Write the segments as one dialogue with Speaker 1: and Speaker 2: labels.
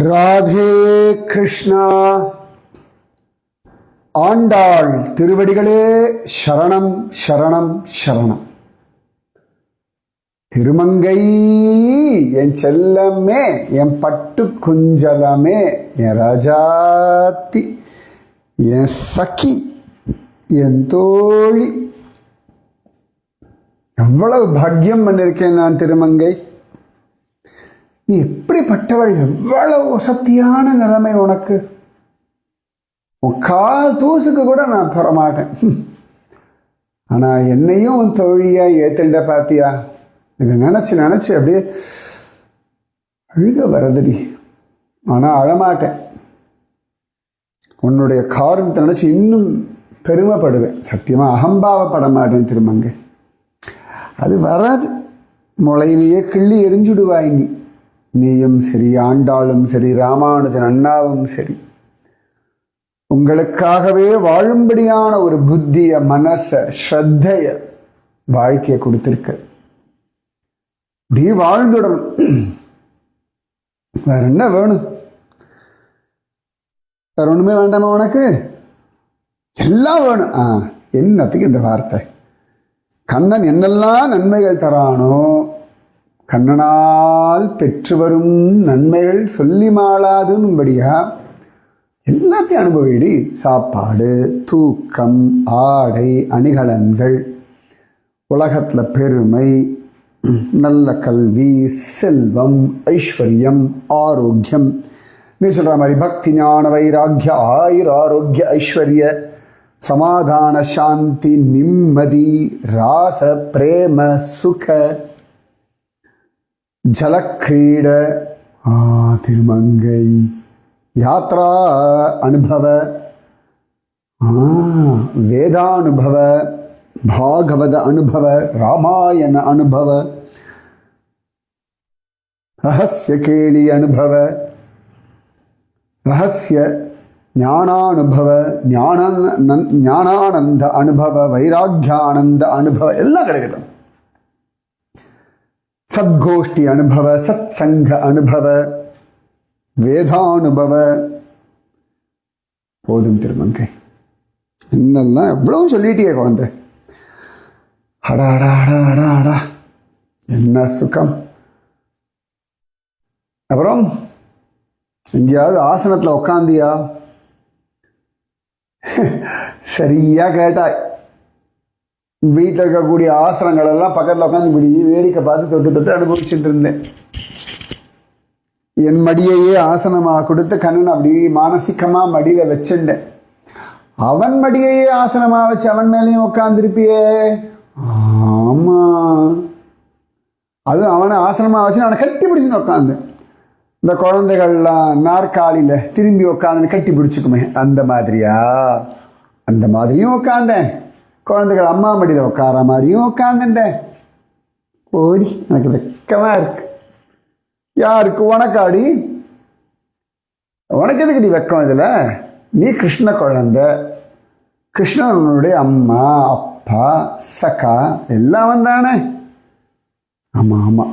Speaker 1: ராதே கிருஷ்ணா. ஆண்டாள் திருவடிகளே சரணம் சரணம் சரணம். திருமங்கை என் செல்லமே, என் பட்டு குஞ்சலமே, என் ராஜாத்தி, என் சகி, என் தோழி. எவ்வளவு பாக்கியம் பண்ணிருக்கேன் நான் திருமங்கை. நீ எப்படிப்பட்டவள், எவ்வளவு வசதியான நிலைமை உனக்கு. உன் கால் தூசுக்கு கூட நான் பெறமாட்டேன். ஆனா என்னையும் உன் தோழியா ஏத்துண்ட பாத்தியா? இதை நினைச்சு நினைச்சு அப்படியே அழுக வரதுடி. ஆனா அழமாட்டேன். உன்னுடைய காரணத்தை நினைச்சு இன்னும் பெருமைப்படுவேன். சத்தியமா அகம்பாவப்பட மாட்டேன் திருமங்கை. அது வராது. முளையிலேயே கிள்ளி எரிஞ்சுடுவாய் நீ. நீயும் சரி, ஆண்டாளும் சரி, ராமானுஜன் அண்ணாவும் சரி, உங்களுக்காகவே வாழும்படியான ஒரு புத்திய, மனச, ஸ்ரத்தைய, வாழ்க்கையை கொடுத்திருக்க. இப்படி வாழ்ந்துடணும். வேற என்ன வேணும்? வேற ஒண்ணுமே வேண்டாமா உனக்கு? எல்லாம் வேணும். என்னத்துக்கு இந்த வார்த்தை? கண்ணன் என்னெல்லாம் நன்மைகள் தரானோ, கண்ணனால் பெற்று வரும் நன்மைகள் சொல்லி மாளாதுன்படியா எல்லாத்தையும் அனுபவிடி. சாப்பாடு, தூக்கம், ஆடை, அணிகலன்கள், உலகத்துல பெருமை, நல்ல கல்வி, செல்வம், ஐஸ்வர்யம், ஆரோக்கியம். நீ சொல்ற மாதிரி பக்தி, ஞான, வைராக்கிய, ஆயுர், ஆரோக்கிய, ஐஸ்வர்ய, சமாதான, சாந்தி, நிம்மதி, ராச, பிரேம, சுக, ஜலக்கிரீட, திருமங்கை, யாத்ரா அனுபவ, வேதானுபவ, பாகவத அனுபவ, ராமாயண அனுபவ, ரகசிய கேளி அனுபவ, ரகசிய ஞானானுபவ, ஞானானந்த அனுபவ, வைராக்கியானந்த அனுபவ எல்லாம் கிடைக்கட்டும். சத்கோஷ்டி அனுபவ, சத் சங்க அனுபவ, வேதானுபவ. போதும் திருமங்கை. என்னெல்லாம் எவ்வளவு சொல்லிட்டியே குழந்தை. அடா அடா அடா அடா அடா, என்ன சுகம். அப்புறம் எங்கேயாவது ஆசனத்துல உக்காந்தியா? சரியா கேட்டாய். வீட்டில் இருக்கக்கூடிய ஆசனங்கள் எல்லாம் பக்கத்தில் உட்காந்து இப்படி வேடிக்கை பார்த்து தொட்டு தொட்டு அனுபவிச்சுட்டு இருந்தேன். என் மடியையே ஆசனமாக கொடுத்து கண்ணன் அப்படி மானசிகமா மடியில வச்சுட்டேன். அவன் மடியையே ஆசனமா வச்சு அவன் மேலேயும் உட்காந்துருப்பியே. ஆமா, அது அவனை ஆசனமா வச்சு நான் கட்டி பிடிச்சுன்னு உட்காந்தேன். இந்த குழந்தைகள்லாம் நாற்காலியில திரும்பி உட்காந்து கட்டி பிடிச்சுக்குமே, அந்த மாதிரியா? அந்த மாதிரியும் உட்காந்தேன். குழந்தைகள் அம்மா மடியில் உட்கார மாதிரியும் உட்காந்துட்டேன். ஓடி, எனக்கு வெக்கமா இருக்கு. யாருக்கு? உனக்காடி. உனக்கு எதுக்குடி வெக்கம் இதுல? நீ கிருஷ்ண குழந்தை. கிருஷ்ணனுடைய அம்மா, அப்பா, சகா எல்லாம் வந்தானே. ஆமா ஆமா.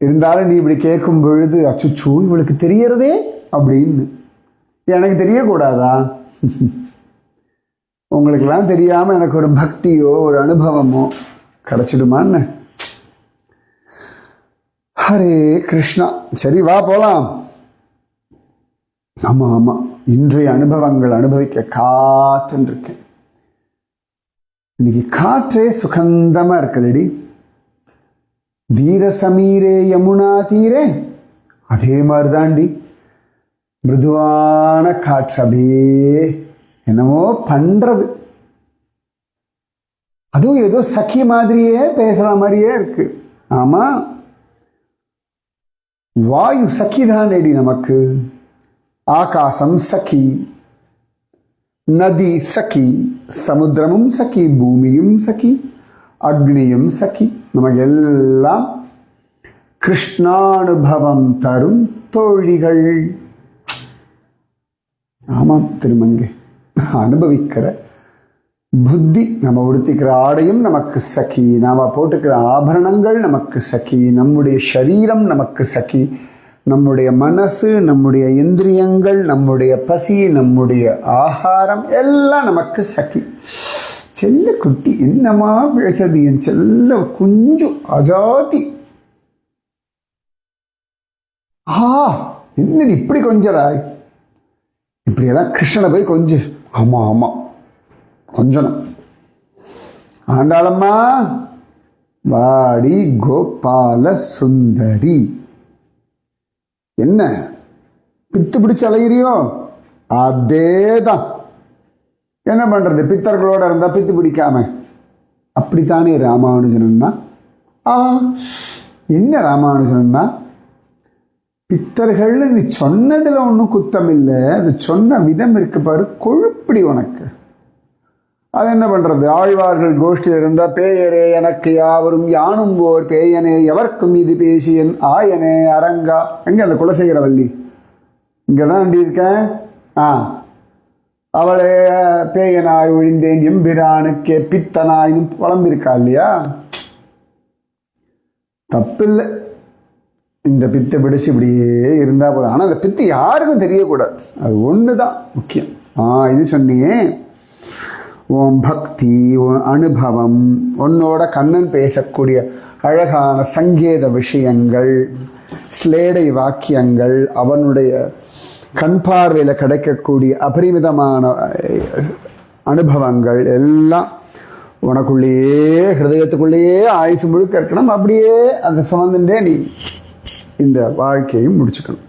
Speaker 1: இருந்தாலும் நீ இப்படி கேட்கும் பொழுது அச்சுச்சூ இவளுக்கு தெரியறதே அப்படின்னு எனக்கு தெரியக்கூடாதா? உங்களுக்கெல்லாம் தெரியாம எனக்கு ஒரு பக்தியோ ஒரு அனுபவமோ கிடைச்சிடுமான்னு. ஹரே கிருஷ்ணா. சரி, வா போலாம். ஆமா ஆமா, இன்றைய அனுபவங்கள் அனுபவிக்க காத்துன்னு இருக்கேன். இன்னைக்கு காற்றே சுகந்தமா இருக்குதுடி. தீர சமீரே யமுனா தீரே, அதே மாதிரிதாண்டி மிருதுவான காற்று அப்படியே என்னமோ பண்றது. அதுவும் ஏதோ சखी மாதிரியே பேசுற மாதிரியே இருக்கு. ஆமா, வாயு சखी தானேடி நமக்கு. ஆகாசம் சखी, நதி சखी, சமுத்திரமும் சखी, பூமியும் சखी, அக்னியும் சखी. நமக்கு எல்லாம் கிருஷ்ணானுபவம் தரும் தோழிகள். ஆமாம் திருமங்கை, அனுபவிக்கிற புத்தி. நம்ம உடுத்திக்கிற ஆடையும் நமக்கு சखी, நாம போட்டுக்கிற ஆபரணங்கள் நமக்கு சखी, நம்முடைய சரீரம் நமக்கு சखी, நம்முடைய மனசு, நம்முடைய இந்திரியங்கள், நம்முடைய பசி, நம்முடைய ஆகாரம் எல்லாம் நமக்கு சக்தி. செல்ல குட்டி என்னமா பேசுறது என் செல்ல குஞ்சு அஜாதி. என்னடி இப்படி கொஞ்சராய்? இப்படியெல்லாம் கிருஷ்ணனை போய் கொஞ்சு. ஆமா ஆமா கொஞ்சணும். ஆண்டாளம்மா வாடி கோபால சுந்தரி. என்ன பித்து பிடிச்சு அலைகிறியோ? அதேதான். என்ன பண்றது, பித்தர்களோட இருந்தா பித்து பிடிக்காம. அப்படித்தானே ராமானுஜனா. என்ன ராமானுஜனா, பித்தர்கள் நீ சொன்னதுல ஒன்றும் குத்தம் இல்லை, அது சொன்ன விதம் இருக்கு பாரு, கொழுப்படி உனக்கு. அது என்ன பண்றது, ஆழ்வார்கள் கோஷ்டியில் இருந்தா பேயரே எனக்கு யாவரும் யானும் ஓர் பேயனே எவர்க்கும் இது பேசியன் ஆயனே அரங்கா. எங்க அந்த குலசேகர வள்ளி இங்கதான் அண்டி இருக்கேன். அவளே பேயனாய் ஒழிந்தேன் எம்பிரானுக்கே பித்தனாயின்னு புலம்பிருக்கா இல்லையா? தப்பில்லை, இந்த பித்தை பிடிச்சு இப்படியே இருந்தா போதும். ஆனால் அந்த பித்து யாருக்கும் தெரியக்கூடாது, அது ஒண்ணுதான் முக்கியம். இது சொன்னியே, உன் பக்தி, உன் அனுபவம், உன்னோட கண்ணன் பேசக்கூடிய அழகான சங்கேத விஷயங்கள், ஸ்லேடை வாக்கியங்கள், அவனுடைய கண் பார்வையில் கிடைக்கக்கூடிய அபரிமிதமான அனுபவங்கள் எல்லாம் உனக்குள்ளேயே ஹிருதயத்துக்குள்ளேயே ஆயுசு முழுக்க இருக்கணும். அப்படியே அந்த சுமந்துட்டே நீ இந்த வாழ்க்கையும் முடிச்சுக்கணும்.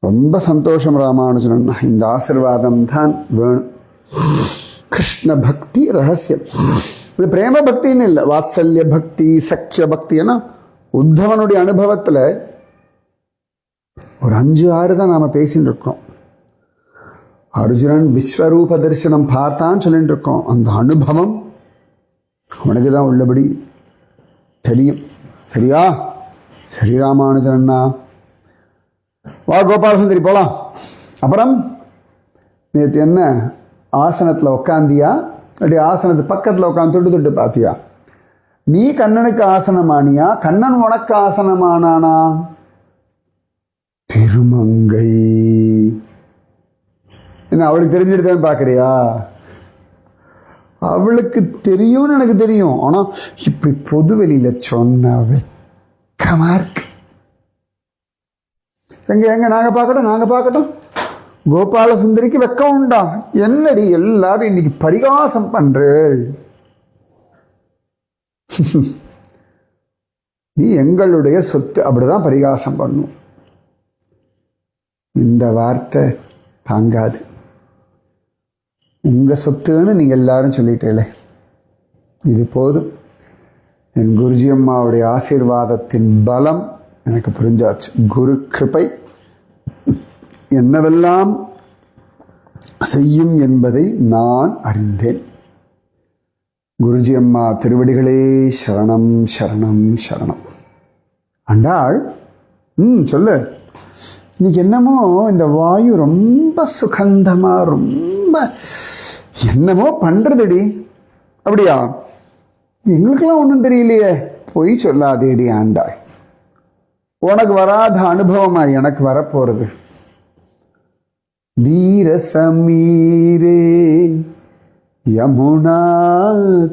Speaker 1: ரொம்ப சந்தோஷம் ராமானுஜன், இந்த ஆசீர்வாதம் தான் வேணும். கிருஷ்ண பக்தி ரகசியம். இது பிரேம பக்தின்னு இல்லை, வாத்சல்ய பக்தி, சக்கிய பக்தி. ஏன்னா உத்தவனுடைய அனுபவத்துல ஒரு 5-6 தான் நாம பேசிட்டு இருக்கோம். அர்ஜுனன் விஸ்வரூப தரிசனம் பார்த்தான்னு சொல்லிட்டு இருக்கோம். அந்த அனுபவம் அவனுக்கு தான் உள்ளபடி தெரியும். சரியா? சரி ராமானுஜனா, வா கோபால சுந்தரி போலாம். அப்புறம் நேற்று என்ன ஆசனத்தில் உட்காந்தியா, அப்படி ஆசனத்து பக்கத்தில் உட்காந்து தொட்டு தொட்டு பார்த்தியா? நீ கண்ணனுக்கு ஆசனமானியா, கண்ணன் உனக்கு ஆசனமானானா? திருமங்கை என்ன அவளுக்கு தெரிஞ்சுட்டு பார்க்குறியா? அவளுக்கு தெரியும்னு எனக்கு தெரியும். ஆனால் இப்படி பொது வெளியில சொன்ன வெக்கமா இருக்கு. எங்க நாங்க பார்க்கட்டும். கோபால சுந்தரிக்கு வெக்கம் உண்டா? என்னடி எல்லாரும் இன்னைக்கு பரிகாசம் பண்ற? நீ எங்களுடைய சொத்து, அப்படிதான் பரிகாசம் பண்ணும். இந்த வார்த்தை தாங்காது. உங்க சொத்துன்னு நீங்க எல்லாரும் சொல்லிட்டீங்களே, இது போதும். என் குருஜி அம்மாவுடைய ஆசீர்வாதத்தின் பலம் எனக்கு புரிஞ்சாச்சு. குரு கிருபை என்னவெல்லாம் செய்யும் என்பதை நான் அறிந்தேன். குருஜி அம்மா திருவடிகளே சரணம் சரணம் சரணம். ஆண்டாள், சொல்லு. இன்னைக்கு என்னமோ இந்த வாயு ரொம்ப சுகந்தமா, ரொம்ப என்னமோ பண்றதுடி. அப்படியா? எங்களுக்கெல்லாம் ஒன்றும் தெரியலையே. பொய் சொல்லாதேடி ஆண்டாள். உனக்கு வராத அனுபவமா எனக்கு வரப்போறது. தீர சமீரே யமுனா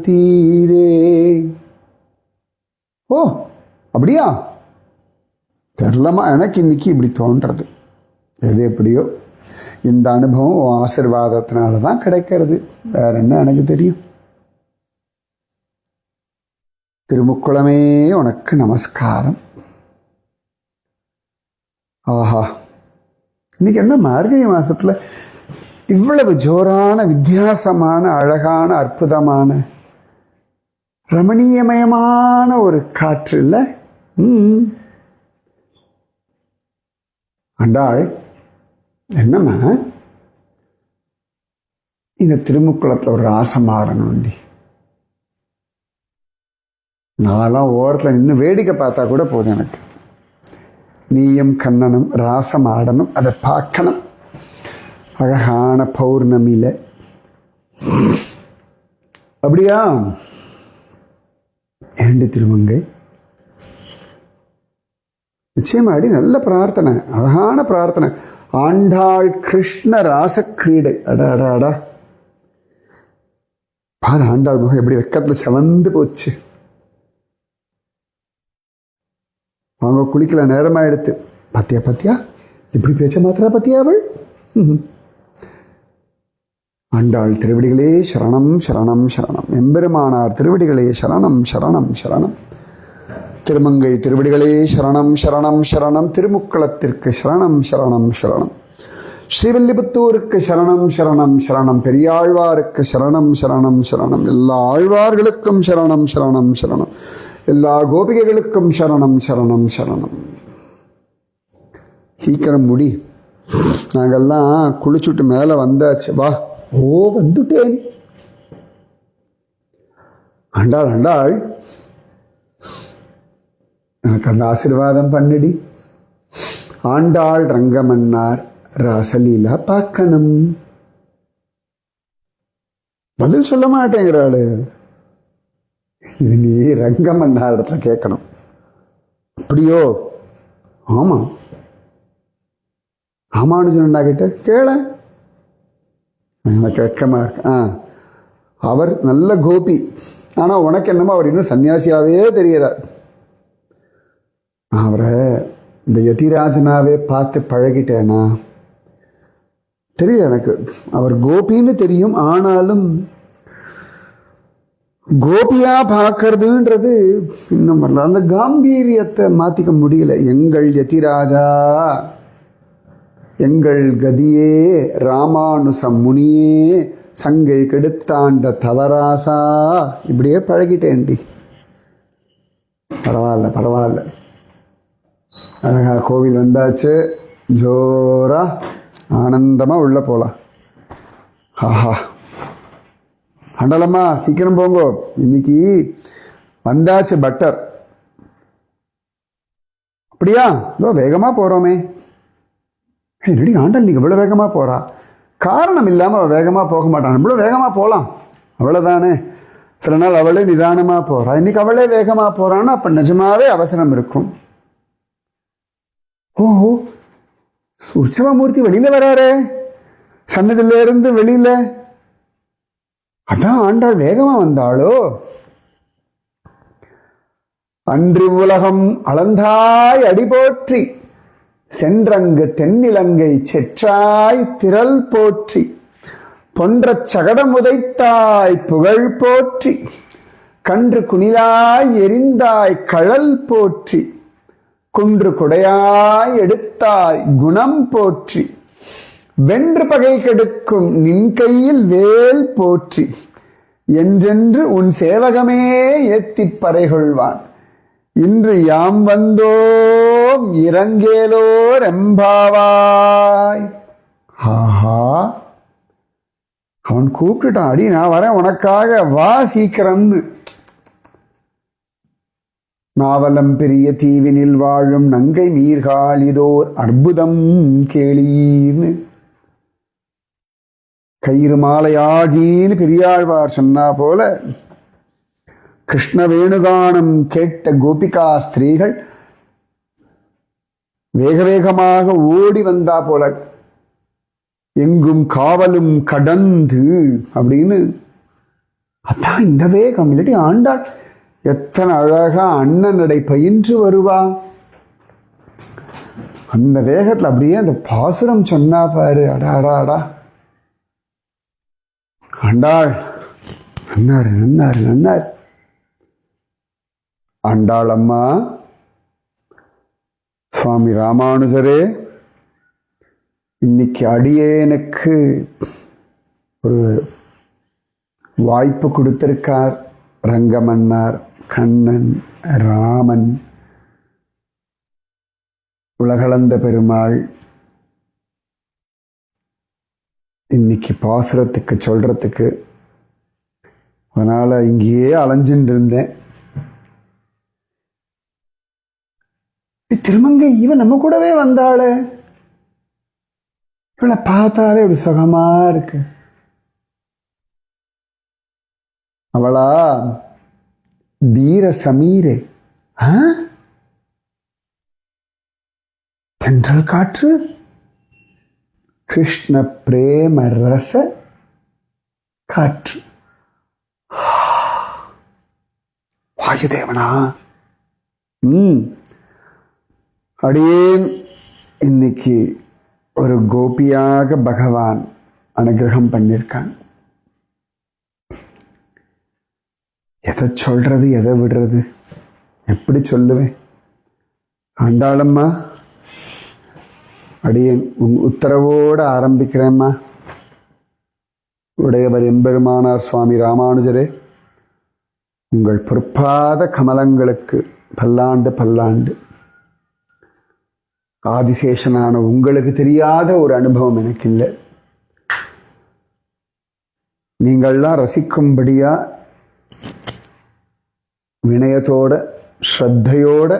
Speaker 1: தீரே. ஓ அப்படியா? தெரியலமா, எனக்கு இன்னைக்கு இப்படி தோன்றது. எது எப்படியோ இந்த அனுபவம் ஆசீர்வாதத்தினால தான் கிடைக்கிறது. வேற என்ன எனக்கு தெரியும்? திருமுக்குளமே உனக்கு நமஸ்காரம். ஆஹா, இன்னைக்கு என்ன மார்கழி மாசத்துல இவ்வளவு ஜோரான, வித்தியாசமான, அழகான, அற்புதமான, ரமணீயமயமான ஒரு காற்று இல்லை? ஆண்டாள், என்னம்மா இந்த திருமுக்குளத்தில் ஒரு ராசம் ஆடணும்டி. நான்லாம் ஓரத்தில் நின்று வேடிக்கை பார்த்தா கூட போதும் எனக்கு. நீயும் கண்ணனும் ராசம் ஆடணும், அதை பார்க்கணும். அழகான பௌர்ணமியில. அப்படியா? ஏண்டி திருமங்கை, நிச்சயமாடி நல்ல பிரார்த்தனை, அழகான பிரார்த்தனை. ஆண்டாள் கிருஷ்ண ராசக்கிரீடை. அடா அடா அடா, பாரு ஆண்டாள் முகம் எப்படி வெக்கத்துல செவந்து போச்சு. அவங்க குளிக்கல, நேரமாயிடுத்து. பாத்தியா பாத்தியா இப்படி பேச்ச மாத்திரா பத்தியா அவள். ஆண்டாள் திருவடிகளே சரணம் சரணம் சரணம். எம்பெருமானார் திருவடிகளே சரணம் சரணம் சரணம். திருமங்கை திருவடிகளே சரணம் சரணம் சரணம். திருமுக்களத்திற்கு சரணம் சரணம் சரணம். ஸ்ரீவில்லிபுத்தூருக்கு சரணம் சரணம் சரணம். பெரியாழ்வாருக்கு சரணம் சரணம் சரணம். எல்லா ஆழ்வார்களுக்கும் சரணம் சரணம் சரணம். எல்லா கோபிகைகளுக்கும் சரணம் சரணம் சரணம். சீக்கிரம் முடி, நாங்கெல்லாம் குளிச்சுட்டு மேலே வந்தாச்சு. வா. ஓ வந்துட்டேன். ஆண்டாள் ஆண்டாள் எனக்கு அந்த ஆசீர்வாதம் பண்ணிடி. ஆண்டாள் ரங்கமன்னார் ராசலீலா பார்க்கணும். பதில் சொல்ல மாட்டேங்கிறாளு. இது நீ ரங்கமன்னார் இடத்துல கேட்கணும். அப்படியோ? ஆமா, ராமானுஜன் கிட்ட கேள. எனக்கு வெக்கமா இருக்கு. அவர் நல்ல கோபி, ஆனா உனக்கு என்னமோ அவர் இன்னும் சன்னியாசியாவே தெரியறார். அவரை இந்த யதிராஜனாவே பார்த்து பழகிட்டேனா தெரியல எனக்கு. அவர் கோபின்னு தெரியும், ஆனாலும் கோபியா பார்க்கறதுன்றது இன்னும் வரல. அந்த காம்பீரியத்தை மாத்திக்க முடியல. எங்கள் யதிராஜா, எங்கள் கதியே, ராமானுசம் முனியே, சங்கை கெடுத்தாண்ட தவராசா, இப்படியே பழகிட்டேன்டி. பரவாயில்ல பரவாயில்ல. அழகா கோவில் வந்தாச்சு. ஜோரா ஆனந்தமா உள்ள போலாம். ஆஹா, ஆண்டாளம்மா சீக்கிரம் போங்கோ, இன்னைக்கு வந்தாச்சு பட்டர். அப்படியா? இதோ வேகமா போறோமே. என்னடி ஆண்டாள் நீங்க இவ்வளவு வேகமா போறா? காரணம் இல்லாம அவள் வேகமா போக மாட்டான். இவ்வளவு வேகமா போலாம், அவ்வளவுதானே. சில நாள் அவளே நிதானமா போறா, இன்னைக்கு அவளே வேகமா போறான்னா அப்ப நிஜமாவே அவசரம் இருக்கும். ஓஹோ, உற்சவமூர்த்தி வெளியில வராரு, சன்னதில இருந்து வெளியில. அதான் ஆண்டாள் வேகமா வந்தாளோ. அன்றி உலகம் அளந்தாய் அடிபோற்றி, சென்றங்கு தென்னிலங்கை செற்றாய் திரள் போற்றி, பொன்ற சகடம் உதைத்தாய் புகழ் போற்றி, கன்று குனிலாய் எரிந்தாய் கழல் போற்றி, குன்று குடையாய் எடுத்தாய் குணம் போற்றி, வென்று பகை கெடுக்கும் நின் கையில் வேல் போற்றி, என்றென்று உன் சேவகமே ஏத்திப் பறைகொள்வான், இன்று யாம் வந்தோம் இறங்கேலோர் எம்பாவாய். ஆஹா, அவன் கூப்பிட்டுட்டான். அடி நான் வரேன் உனக்காக, வா சீக்கிரம்னு. நாவலம் பெரிய தீவினில் வாழும் நங்கை மீர்காள் இதோர் அற்புதம் கேளீர்னு. கயிறு மாலையாகின்னு பெரியாழ்வார் சொன்னா போல, கிருஷ்ண வேணுகானம் கேட்ட கோபிகா ஸ்திரீகள் வேக வேகமாக ஓடி வந்தா போல, எங்கும் காவலும் கடந்து அப்படின்னு. அதான் இந்த வேகம். இல்லாட்டி ஆண்டாள் எத்தனை அழகா அண்ணன் நடை பயின்று வருவா. அந்த வேகத்துல அப்படியே அந்த பாசுரம் சொன்னா பாரு. அடா அடா அடா, ஆண்டாள் நன்னாரு நன்னாரு நன்னாரு. ஆண்டாள் அம்மா, சுவாமி ராமானுஜரே, இன்னைக்கு அடியேனுக்கு ஒரு வாய்ப்பு கொடுத்திருக்கார். ரங்கமன்னார், கண்ணன், ராமன், உலகளந்த பெருமாள் இன்னைக்கு பாசுரத்துக்கு சொல்றதுக்கு. அதனால இங்கேயே அலைஞ்சுட்டு இருந்தேன். திருமங்கை இவன் நம்ம கூடவே வந்தாளே, இவளை பார்த்தாலே ஒரு சுகமா இருக்கு. அவளா தீர சமீரே. தென்றல் காற்று, கிருஷ்ண பிரேம ரச காற்று. வாயுதேவனா, அடியேன் இன்னைக்கு ஒரு கோபியாக பகவான் அனுகிரகம் பண்ணியிருக்கான். எதை சொல்றது, எதை விடுறது, எப்படி சொல்லுவேன்? ஆண்டாளம்மா, அடியேன் உன் உத்தரவோடு ஆரம்பிக்கிறேம்மா. உடையவர் எம்பெருமானார் சுவாமி ராமானுஜரே, உங்கள் பொற்பாத கமலங்களுக்கு பல்லாண்டு பல்லாண்டு. ஆதிசேஷனான உங்களுக்கு தெரியாத ஒரு அனுபவம் எனக்கு இல்லை. நீங்கள்லாம் ரசிக்கும்படியா வினயத்தோட ஸ்ரத்தையோட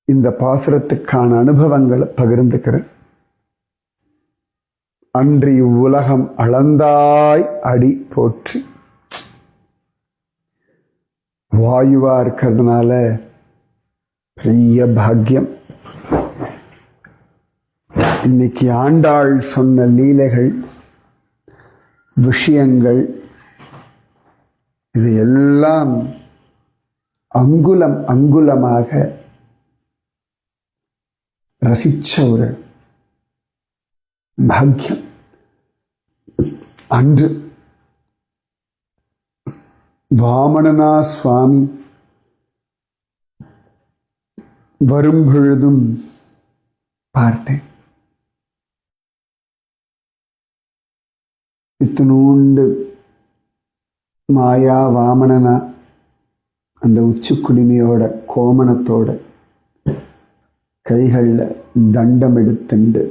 Speaker 1: இந்த பாசுரத்துக்கான அனுபவங்களை பகிர்ந்துக்கிறேன். அன்று இவ்வுலகம் அளந்தாய் அடி போற்றி. வாயுவா இருக்கிறதுனால பெரிய பாக்கியம். இன்னைக்கு ஆண்டாள் சொன்ன லீலைகள், விஷயங்கள், இது எல்லாம் அங்குலம் அங்குலமாக ரசிச்ச ஒரு பாக்கியம். அன்று வாமனனா சுவாமி வரும் பொழுதும் பார்த்தேன். இத்தினூண்டு மாயா வாமனனா அந்த உச்சி குடிமையோட கோமணத்தோட கைகளில் தண்டம் எடுத்துண்டு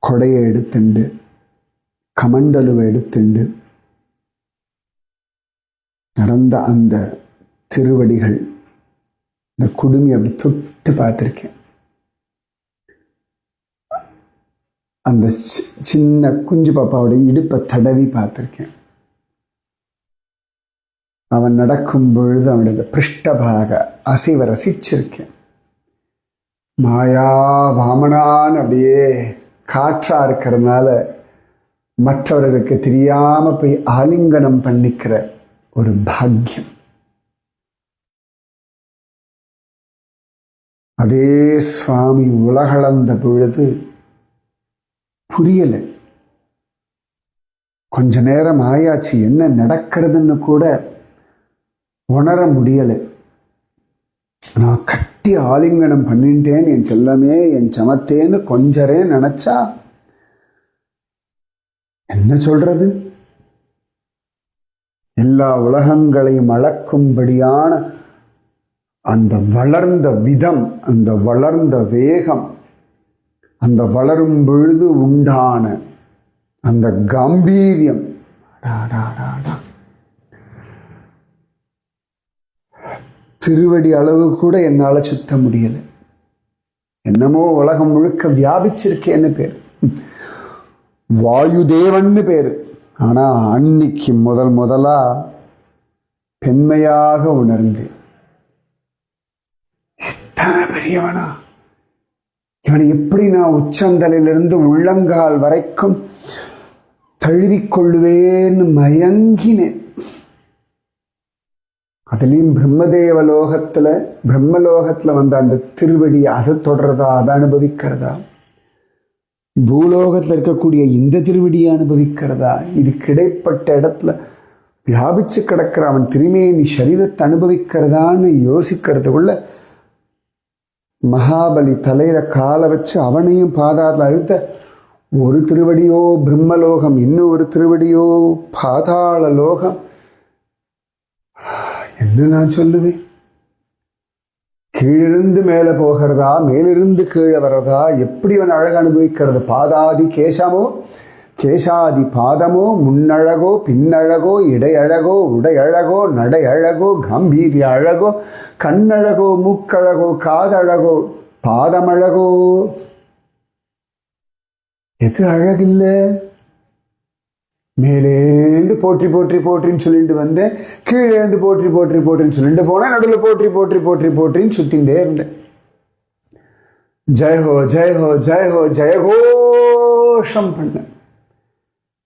Speaker 1: கொடையை எடுத்துண்டு கமண்டலுவை எடுத்துண்டு நடந்த அந்த திருவடிகள், இந்த குடுமி அப்படி தொட்டு பார்த்துருக்கேன். அந்த சின்ன குஞ்சு பாப்பாவோட இடுப்பை தடவி பார்த்துருக்கேன். அவன் நடக்கும் பொழுது அவனுடைய பிருஷ்டபாக அசைவை ரசிச்சிருக்கேன். மாயா வாமனான் அப்படியே காற்றா இருக்கிறதுனால மற்றவர்களுக்கு தெரியாம போய் ஆலிங்கனம் பண்ணிக்கிற ஒரு பாக்கியம். அதே சுவாமி உலகளந்த பொழுது புரியலை. கொஞ்ச நேரம் ஆயாச்சு, என்ன நடக்கிறதுன்னு கூட உணர முடியலை. நான் கட்டி ஆலிங்கனம் பண்ணிட்டேன், என் செல்லமே, என் சமத்தேன்னு கொஞ்சரே நினைச்சா என்ன சொல்றது? எல்லா உலகங்களையும் அளக்கும்படியான அந்த வளர்ந்த விதம், அந்த வளர்ந்த வேகம், அந்த வளரும் பொழுது உண்டான அந்த காம்பீரியம், திருவடி அளவு கூட என்னால சுத்த முடியலை. என்னமோ உலகம் முழுக்க வியாபிச்சிருக்கேன்னு பேர், வாயுதேவன்னு பேரு. ஆனா அன்னைக்கு முதலா பெண்மையாக உணர்ந்து, இத்தனை பெரியவனா, இவனை எப்படி நான் உச்சந்தலையிலிருந்து உள்ளங்கால் வரைக்கும் தழுவிக்கொள்ளுவேன்னு மயங்கினேன். அதுலேயும் பிரம்மலோகத்துல வந்த அந்த திருவடி, அதை தொடர்றதா, அதை அனுபவிக்கிறதா, பூலோகத்தில் இருக்கக்கூடிய இந்த திருவடியை அனுபவிக்கிறதா, இது கிடைப்பட்ட இடத்துல வியாபிச்சு கிடக்கிற அவன் திருமேனி சரீரத்தை அனுபவிக்கிறதான்னு யோசிக்கிறதுக்குள்ள மகாபலி தலையில காலை வச்சு அவனையும் பாதாள அழுத்த, ஒரு திருவடியோ பிரம்மலோகம், இன்னும் ஒரு திருவடியோ பாதாள லோகம். என்ன நான் சொல்லுவேன்? கீழிருந்து மேலே போகிறதா, மேலிருந்து கீழே வர்றதா, எப்படி அவன் அழகு அனுபவிக்கிறது? பாதாதி கேசமோ, கேசாதி பாதமோ, முன்னழகோ பின்னழகோ, இடையழகோ உடையழகோ, நடையழகோ கம்பீரிய அழகோ, கண்ணழகோ மூக்கழகோ, காதழகோ, பாதமழகோ, எது அழகில்லை? மேலேந்து போற்றி போற்றி போற்றின்னு சொல்லிட்டு வந்தேன், கீழேந்து போற்றி போற்றி போற்றின்னு சொல்லிட்டு போனேன், நடுவில் போற்றி போற்றி போற்றி போற்றின்னு சுத்தின்ண்டே இருந்தேன். ஜெயஹோ ஜெயஹோ ஜெயஹோ ஜெயகோஷம் பண்ணேன்.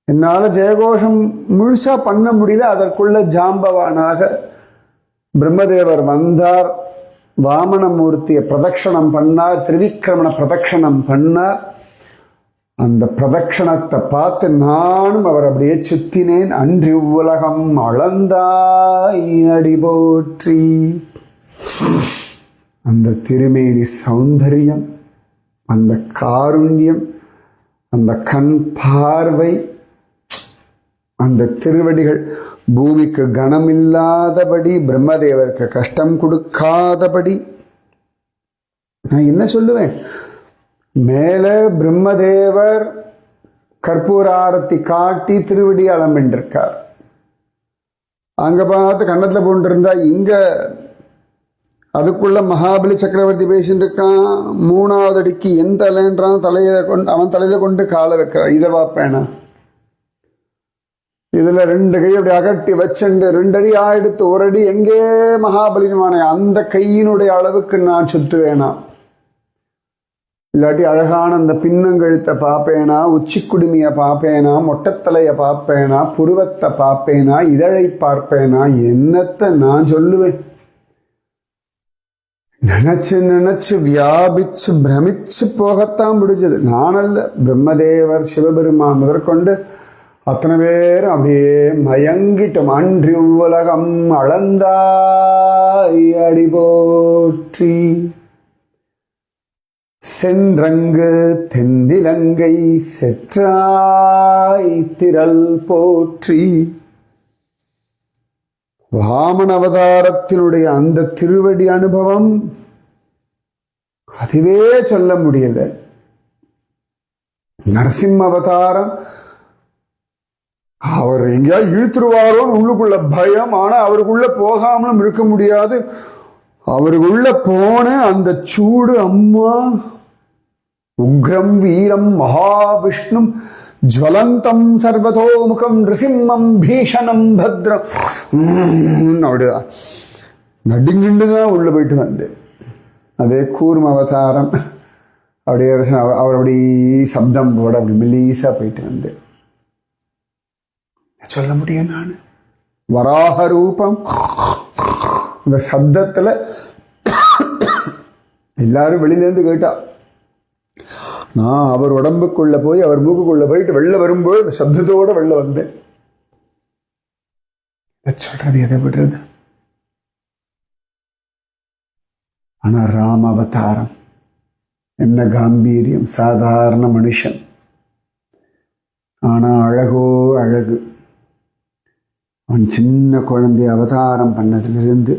Speaker 1: என்னால் ஜெயகோஷம் முழுசா பண்ண முடியல. அதற்குள்ள ஜாம்பவானாக பிரம்மதேவர் வந்தார். வாமனமூர்த்தியை பிரதட்சணம் பண்ணார், திரிவிக்கிரமண பிரதட்சணம் பண்ணார். அந்த பிரதட்சணத்தை பார்த்து நானும் அவர் அப்படியே சுத்தினேன். அன்றி உலகம் அளந்தாய் அடி போற்றி. அந்த திருமேனி சௌந்தரியம், அந்த காருண்யம், அந்த கண் பார்வை, அந்த திருவடிகள் பூமிக்கு கனமில்லாதபடி, பிரம்மதேவருக்கு கஷ்டம் கொடுக்காதபடி. நான் என்ன சொல்லுவேன், மேல பிரம்மதேவர் கற்பூராரத்தி காட்டி திருவடி அளம்பின்றிருக்கார். அங்க பார்த்து கண்ணத்துல போன்றிருந்தா இங்க அதுக்குள்ள மகாபலி சக்கரவர்த்தி பேசிட்டு இருக்கான். 3வது அடிக்கு என் தலைன்றான், அவன் தலையில கொண்டு காலை வைக்கிறான். இதை பார்ப்பேனா? இதுல 2 கை அப்படி அகட்டி வச்சுண்டு 2 அடி ஆயிடுத்து, 1 அடி எங்கே மகாபலினுமானே அந்த கையினுடைய அளவுக்கு நான் சுத்துவேனா? இல்லாட்டி அழகான அந்த பின்னங்கழுத்தை பார்ப்பேனா, உச்சி குடுமியை பார்ப்பேனா, மொட்டத்தலையை பார்ப்பேனா, புருவத்தை பார்ப்பேனா, இதழை பார்ப்பேனா? என்னத்தை நான் சொல்லுவேன்? நினைச்சு நினைச்சு வியாபிச்சு பிரமிச்சு போகத்தான் முடிஞ்சது. நானல்ல, பிரம்மதேவர் சிவபெருமான் முதற்கொண்டு அத்தனை பேரும் அப்படியே மயங்கிட்டோம். அன்றி உலகம் அளந்தாய் அடி போற்றி. சென்றங்கு தென்னிலங்கை செற்றாய் திரள் போற்றி. வாமன அவதாரத்தினுடைய அந்த திருவடி அனுபவம் அதுவே சொல்ல முடியல. நரசிம்ம அவதாரம் அவர் எங்கேயா இழுத்துருவாரோன்னு உள்ளுக்குள்ள பயம். ஆனா அவருக்குள்ள போகாமலும் இருக்க முடியாது. அவருக்குள்ள போன அந்த சூடு, அம்மா, உக்ரம் வீரம் மகாவிஷ்ணும் ஜ்வலந்தம் சர்வதோமுகம் நிருசிம்மம் பீஷணம் பத்ரம் அப்படிதான் நடுங்கிண்டுதான் உள்ள போயிட்டு வந்தேன். அதே கூர்ம அவதாரம் அப்படியே அவர் அப்படி சப்தம் போட அப்படி மெல்லீசா போயிட்டு வந்தேன். சொல்ல முடியும் நான் வராக ரூபம். இந்த சப்தத்துல எல்லாரும் வெளியிலேருந்து கேட்டா, நான் அவர் உடம்புக்குள்ள போய் அவர் மூக்குக்குள்ள போயிட்டு வெளில வரும்போது இந்த சப்தத்தோட வெளில வந்தேன். சொல்றது எதை விடுறது? ஆனா ராம அவதாரம் என்ன காம்பீரியம்! சாதாரண மனுஷன், ஆனா அழகோ அழகு. அவன் சின்ன குழந்தை அவதாரம் பண்ணதிலிருந்து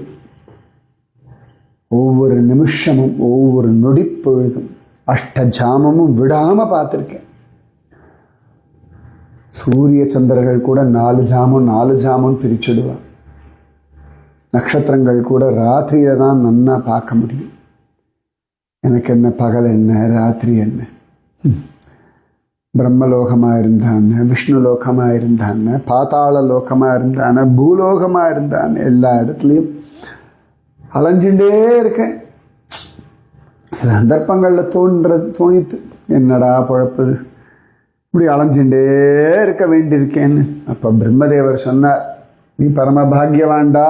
Speaker 1: ஒவ்வொரு நிமிஷமும் ஒவ்வொரு நொடிப்பொழுதும் அஷ்டஜாமமும் விடாம பார்த்துருக்கேன். சூரிய சந்திரர்கள் கூட 4 ஜாமம் பிரிச்சுடுவான். நட்சத்திரங்கள் கூட ராத்திரியில தான் நன்னா பார்க்க முடியும். எனக்கு என்ன பகல் என்ன ராத்திரி என்ன? பிரம்மலோகமாக இருந்தான்னு, விஷ்ணு லோகமாக இருந்தான்னு, பாதாள லோகமாக இருந்தான்னு, பூலோகமாக இருந்தான்னு எல்லா இடத்துலையும் அலைஞ்சுட்டே இருக்கேன். சில சந்தர்ப்பங்களில் தோணித்து என்னடா பொழப்புது, இப்படி அலைஞ்சுட்டே இருக்க வேண்டியிருக்கேன்னு. அப்போ பிரம்மதேவர் சொன்னார், நீ பரம பாக்யவான்டா,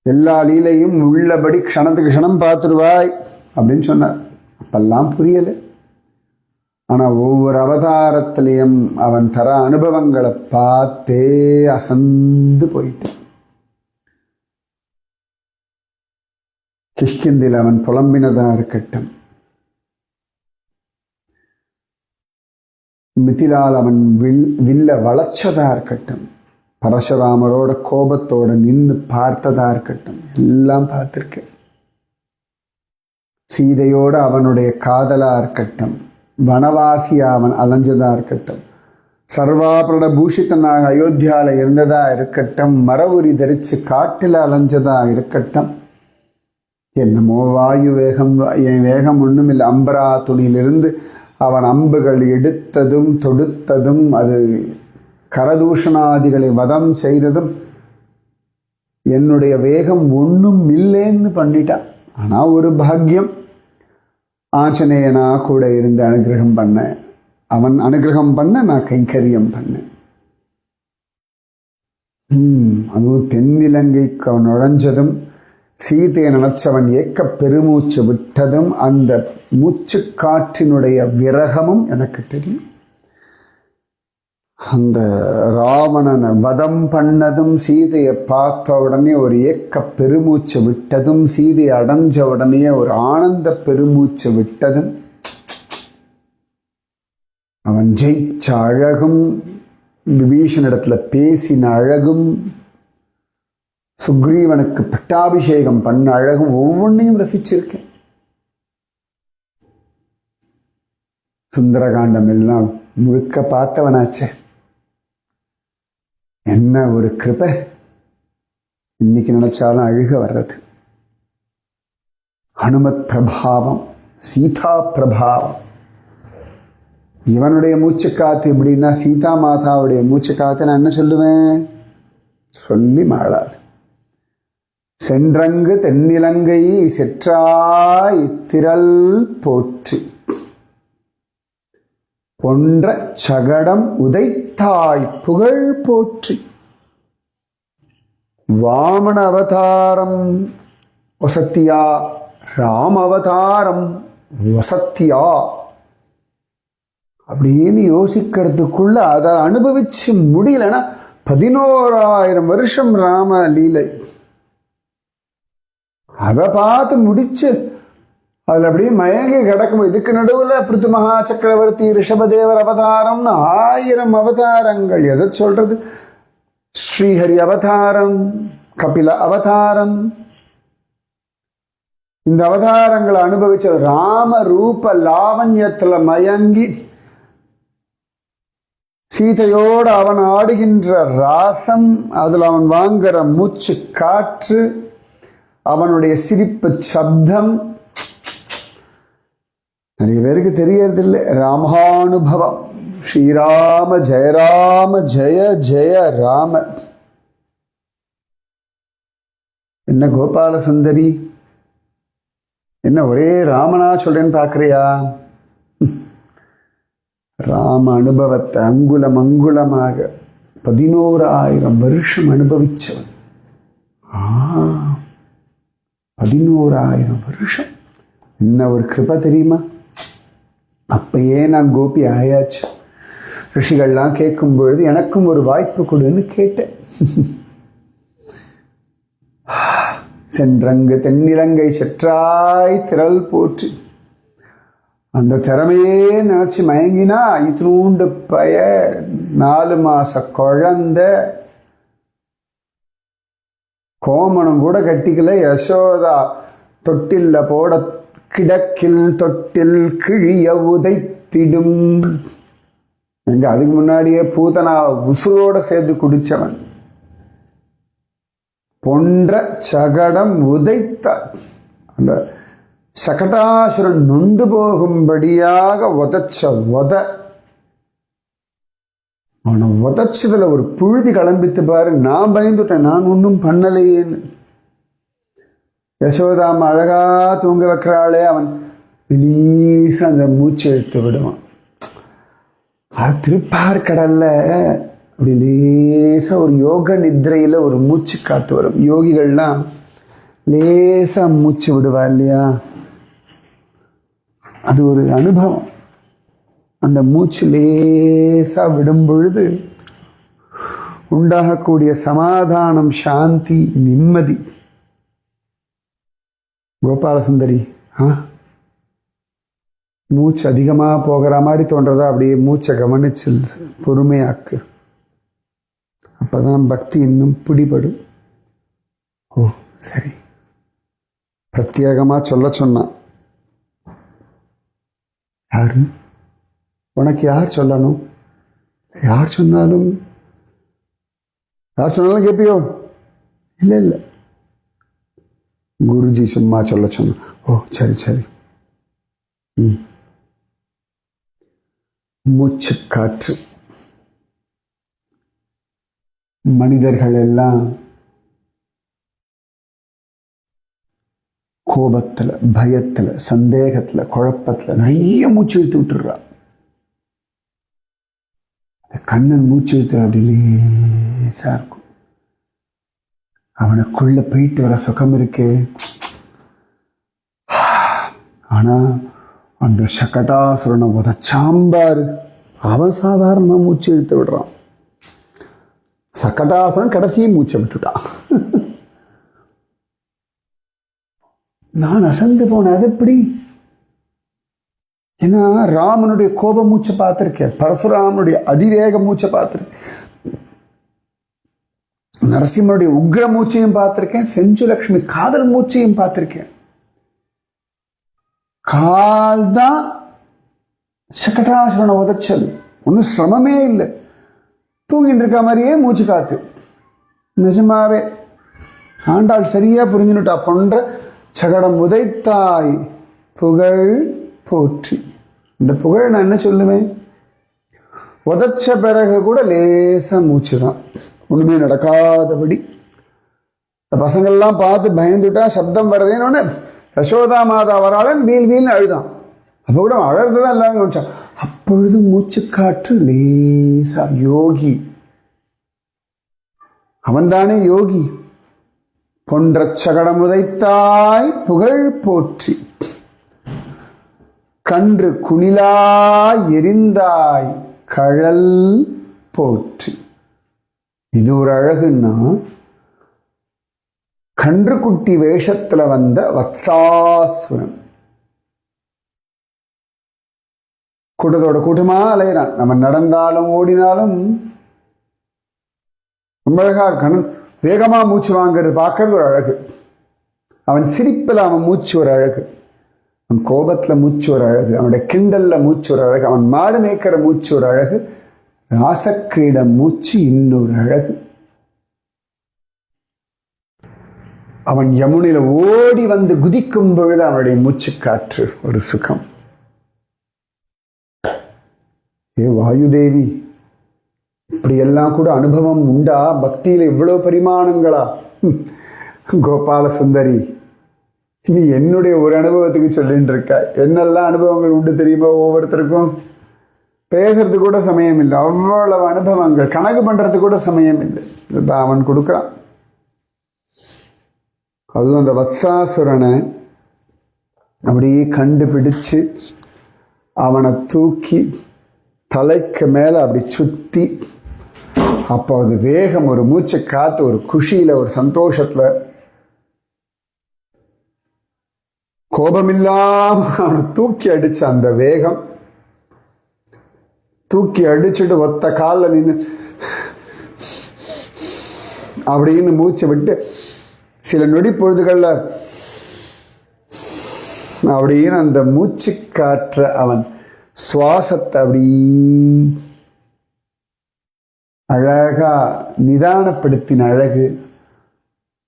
Speaker 1: எல்லா லீலையும் உள்ளபடி க்ஷணத்துக்கு க்ஷணம் பார்த்துருவாய் அப்படின்னு சொன்னார். அப்பெல்லாம் புரியலை. ஆனால் ஒவ்வொரு அவதாரத்திலையும் அவன் தர அனுபவங்களை பார்த்தே அசந்து போயிட்டான். கிஷ்கிந்தில் அவன் புலம்பினதா இருக்கட்டும், மிதிலால் அவன் வில்ல வளைச்சதா இருக்கட்டும், பரசுராமரோட கோபத்தோட நின்று பார்த்ததா இருக்கட்டும், எல்லாம் பார்த்திருக்கேன். சீதையோட அவனுடைய காதலா இருக்கட்டும், வனவாசியா அவன் அலைஞ்சதா இருக்கட்டும், சர்வாபரண பூஷித்தனாக அயோத்தியால இருந்ததா இருக்கட்டும், மரவுரி தரிச்சு காட்டில் அலைஞ்சதா இருக்கட்டும், என்னமோ வாயு வேகம், என் வேகம் ஒன்றும் இல்லை, அம்பரா துணியிலிருந்து அவன் அம்புகள் எடுத்ததும் தொடுத்ததும் அது கரதூஷணாதிகளை வதம் செய்ததும் என்னுடைய வேகம் ஒன்றும் இல்லைன்னு பண்ணிட்டான். ஆனால் ஒரு பாக்கியம், ஆஞ்சநேயனா கூட இருந்து அனுகிரகம் பண்ணேன். அவன் அனுகிரகம் பண்ண நான் கைங்கரியம் பண்ணேன். அதுவும் தென்னிலங்கைக்கு அவன் நுழைஞ்சதும் சீதையை நினைச்சவன் ஏக்க பெருமூச்சு விட்டதும் அந்த மூச்சு காற்றினுடைய விரகமும் எனக்கு தெரியும். அந்த ராவணனை வதம் பண்ணதும் சீதையை பார்த்த உடனே ஒரு ஏக்க பெருமூச்சு விட்டதும் சீதையை அடைஞ்ச உடனே ஒரு ஆனந்த பெருமூச்சு விட்டதும் அவன் ஜெயிச்ச அழகும் விபீஷணிடத்துல பேசின அழகும் சுக்ரீவனுக்கு பட்டாபிஷேகம் பண்ண அழகும் ஒவ்வொன்றையும் ரசிச்சிருக்கேன். சுந்தரகாண்டம் எல்லாம் முழுக்க பார்த்தவனாச்சே, என்ன ஒரு கிருபை. இன்னைக்கு நினைச்சாலும் அழுக வர்றது. ஹனுமத் பிரபாவம், சீதா பிரபாவம். இவனுடைய மூச்சு காத்து எப்படின்னா சீதா மாதாவுடைய மூச்சு காத்து நான் என்ன சொல்லுவேன், சொல்லி மாளாது. சென்றங்கு தென்னிலங்கை செற்றாய் திரள் போற்றி பொன்ற சகடம் உதைத்தாய் புகழ் போற்றி. வாமன அவதாரம் வசத்தியா, ராம அவதாரம் வசத்தியா அப்படின்னு யோசிக்கிறதுக்குள்ள அதை அனுபவிச்சு முடியலன்னா 11,000 வருஷம் ராம லீலை. அதை பார்த்து முடிச்சு அதுல அப்படியே மயங்கி கிடக்கும். இதுக்கு நடுவில் பிருத்து மகா சக்கரவர்த்தி ரிஷபதேவர் அவதாரம்னு 1000 அவதாரங்கள். எதை சொல்றது, ஸ்ரீஹரி அவதாரம், கபில அவதாரம். இந்த அவதாரங்களை அனுபவிச்ச ராம ரூப லாவண்யத்துல மயங்கி சீதையோடு அவன் ஆடுகின்ற ராசம், அதில் அவன் வாங்குற மூச்சு காற்று, அவனுடைய சிரிப்பு சப்தம் நிறைய பேருக்கு தெரியறதில்லை. ராமானுபவம். ஸ்ரீராம ஜெய ஜெய ராம. என்ன கோபால சுந்தரி, என்ன ஒரே ராமனா சொல்றேன்னு பார்க்குறியா? ராம அனுபவத்தை அங்குலம் அங்குலமாக 11,000 வருஷம் அனுபவிச்சவன். 11,000 வருஷம். என்ன ஒரு கிருபை தெரியுமா? அப்பயே நான் கோபி ஆயாச்சு. ரிஷிகள்லாம் கேட்கும் பொழுது எனக்கும் ஒரு வாய்ப்பு கொடுன்னு கேட்டேன். சென்றங்கு தென்னிலங்கை செற்றாய் திரள் போற்றி. அந்த திறமையே நினைச்சு மயங்கினா இத்தினூண்டு பய 4 மாச குழந்தை கோமணம் கூட கட்டிக்கல. யசோதா தொட்டில்ல போட கிடக்கில் தொட்டில் கிழிய உதைத்திடும். எங்க அதுக்கு முன்னாடியே பூதனா உசுரோட சேர்த்து குடிச்சவன். பொன்ற சகடம் உதைத்த அந்த சகடாசுரன் நொந்து போகும்படியாக உதச்ச அவனை உதச்சதுல ஒரு புழுதி கிளம்பித்து பாரு. நான் பயந்துட்டேன், நான் ஒன்றும் பண்ணலையேன்னு. யசோதாம் அழகா தூங்க வைக்கிறாளே, அவன் ரிலீஸ அந்த மூச்சு எடுத்து விடுவான். அது திருப்பார்கடல்ல அப்படி லேசா ஒரு யோக நித்ரையில ஒரு மூச்சு காத்து வரும். யோகிகள்லாம் லேசா மூச்சு விடுவா இல்லையா, அது ஒரு அனுபவம். அந்த மூச்சு லேசா விடும் பொழுது உண்டாகக்கூடிய சமாதானம், சாந்தி, நிம்மதி. கோபாலசுந்தரி, மூச்சு அதிகமாக போகிற மாதிரி தோன்றதா? அப்படியே மூச்சை கவனிச்சு பொறுமையாக்கு. அப்பதான் பக்தி இன்னும் பிடிபடும். ஓ சரி, பிரத்யேகமா சொல்ல சொன்னான். யாரு உனக்கு யார் சொல்லணும்? யார் சொன்னாலும் கேட்பியோ? இல்லை இல்லை, குருஜி சும்மா சொல்ல சொன்ன. ஓ சரி சரி. மூச்சு காற்று. மனிதர்கள் எல்லாம் கோபத்துல, பயத்துல, சந்தேகத்துல, குழப்பத்துல நிறைய மூச்சு இழுத்து விட்டுடுறா. கண்ணன் மூச்சு இழுத்து அப்படி லேசா இருக்கும். அவனுக்குள்ள போயிட்டு வர சுகம் இருக்கே. ஆனா அந்த சகடாசுரனை உதச்சாம்பாரு, அவன் சாதாரணமா மூச்சு இழுத்து விடுறான். சகடாசுரன் கடைசி மூச்சை விட்டுட்டான். நான் அசந்து போனேன். அது எப்படி? ஏன்னா ராமனுடைய கோப மூச்சை பார்த்திருக்கேன், பரசுராமனுடைய அதிவேக மூச்சை பார்த்திருக்கேன், நரசிம்மனுடைய உக்ர மூச்சையும் பார்த்திருக்கேன், செஞ்சுலட்சுமி காதல் மூச்சையும் பார்த்திருக்கேன். கால் தான் சகடாசுரனை உதச்சது. ஒன்றும் சிரமமே இல்லை. தூங்கிட்டு இருக்க மாதிரியே மூச்சு காத்து. நிஜமாவே ஆண்டாள் சரியா புரிஞ்சுனுட்டா. பொன்ற சகடம் உதைத்தாய் புகழ் போற்றி. இந்த புகழ் நான் என்ன சொல்லுவேன்? உதச்ச பிறகு கூட லேசா மூச்சு தான், ஒண்ணுமே நடக்காதபடி. இந்த பசங்கள்லாம் பார்த்து பயந்துட்டா சப்தம் வருதேன்னு யசோதா மாதா வராளன் வீல் வீல்னு அழுதான். அப்போ கூட அழகுதான் எல்லாரும் கவனிச்சா. அப்பொழுது மூச்சு காற்று லேசா. யோகி அவன்தானே யோகி. பொன்ற சகடம் உதைத்தாய் புகழ் போற்றி, கன்று குணிலாய் எரிந்தாய் கழல் போற்றி. இது ஒரு அழகுன்னா, கன்று குட்டி வேஷத்துல வந்த வத்சாசுரன் கூட்டத்தோட கூட்டமா அலையிறான். நம்ம நடந்தாலும் ஓடினாலும் ரொம்ப அழகா இருக்கணும். வேகமா மூச்சு வாங்கிறது பார்க்கறது ஒரு அழகு. அவன் சிரிப்பில் அவன் மூச்சு ஒரு அழகு, அவன் கோபத்துல மூச்சு ஒரு அழகு, அவனுடைய கிண்டல்ல மூச்சு ஒரு அழகு, அவன் மாடு மேய்க்கிற மூச்சு ஒரு அழகு, ராசக்கிரீட மூச்சு இன்னொரு அழகு. அவன் யமுனையில ஓடி வந்து குதிக்கும் பொழுது அவனுடைய மூச்சு காற்று ஒரு சுகம். ஏ வாயுதேவி, இப்படியெல்லாம் கூட அனுபவம் உண்டா? பக்தியில இவ்வளவு பரிமாணங்களா? கோபால சுந்தரி, நீ என்னுடைய ஒரு அனுபவத்துக்கு சொல்லிட்டு இருக்க. என்னெல்லாம் அனுபவங்கள் உண்டு தெரியுமா? ஒவ்வொருத்தருக்கும் பேசுறது கூட சமயம் இல்லை, அவ்வளவு அனுபவங்கள். கணக்கு பண்றது கூட சமயம் இல்லை. இதுதான் அவன் கொடுக்குறான். அதுவும் அந்த வத்சாசுரனை அப்படியே கண்டுபிடிச்சு அவனை தூக்கி தலைக்கு மேல அப்படி சுத்தி, அப்போ அது வேகம், ஒரு மூச்சு காத்து, ஒரு குஷியில, ஒரு சந்தோஷத்துல, கோபமில்லாம அவனை தூக்கி அடிச்ச அந்த வேகம், தூக்கி அடிச்சுட்டு ஒத்த காலில் நின்று அப்படின்னு மூச்சு விட்டு சில நொடி பொழுதுகள்ல அப்படின்னு அந்த மூச்சு காற்ற அவன் சுவாசத்தை அப்படி அழகா நிதானப்படுத்தின அழகு.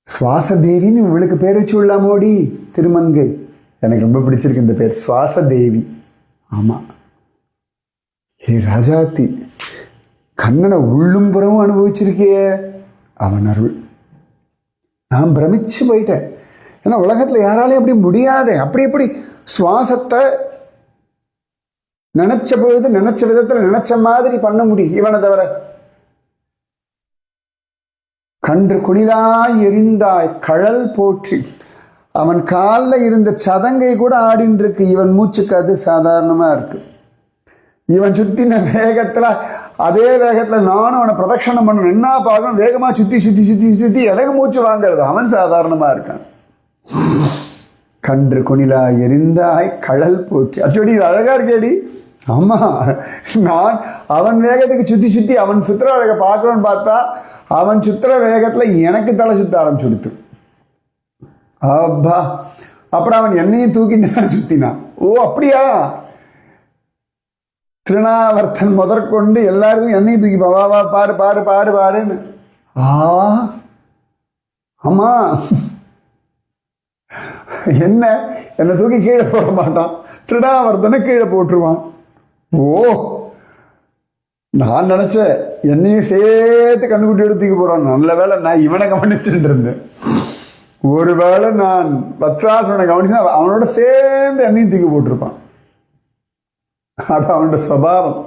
Speaker 1: சுவாசதேவின்னு இவளுக்கு பேர் வச்சு விடலாமோடி, திருமங்கை. எனக்கு ரொம்ப பிடிச்சிருக்கு இந்த பேர், சுவாசதேவி. ஆமா, ஹே ராஜாத்தி, கண்ணனை உள்ளும் புறமும் அனுபவிச்சிருக்கியே, அவன் அருள். நான் பிரமிச்சு போயிட்டேன். ஏன்னா உலகத்துல யாராலையும் அப்படி முடியாதே. அப்படி எப்படி சுவாசத்தை நினைச்ச பொழுது நினைச்ச விதத்துல நினைச்ச மாதிரி பண்ண முடியும் இவனை தவிர. கன்று குணிலாய் எரிந்தாய் கழல் போற்றி. அவன் காலில் இருந்த சதங்கை கூட ஆடின்னு இருக்கு. இவன் மூச்சுக்கு அது சாதாரணமா இருக்கு. இவன் சுத்தின வேகத்துல, அதே வேகத்துல நானும் அவனை பிரதட்சணம் பண்ணணும், என்ன பார்க்கணும், வேகமா சுத்தி சுத்தி சுத்தி சுத்தி எனக்கு மூச்சு வாங்கிறது. அவன் சாதாரணமா இருக்கான். கன்று குணிலாய் எரிந்தாய் கழல் போற்றி. அச்சோடி இது அழகா இருக்கேடி. ஆமா, நான் அவன் வேகத்துக்கு சுத்தி சுத்தி அவன் சுத்திர அழகை பார்க்கணும்னு பார்த்தா அவன் சுத்திர வேகத்துல எனக்கு தலை சுத்த ஆரம்பிச்சுடுத்து. அப்பா, அப்புறம் அவன் என்னையும் தூக்கிட்டு தான் சுத்தினான். ஓ அப்படியா? திருநாவர்த்தன் முதற்கொண்டு எல்லாருக்கும் என்னையும் தூக்கி வா வா பாரு பாரு பாரு பாருன்னு. ஆமா, என்னை தூக்கி கீழே போட மாட்டான், திருநாவர்த்தனை கீழே போட்டுருவான். ஓ நான் நினைச்சேன் என்னையும் சேர்த்து கண்ணுக்குட்டி எடுத்துக்க போறான். நல்ல வேலை நான் இவனை கவனிச்சுட்டு இருந்தேன். ஒருவேளை நான் வத்ராசுரனை கவனிச்சா அவனோட சேர்ந்து என்னையும் தூக்கி போட்டிருப்பான். அது அவனோட சுபாவம்.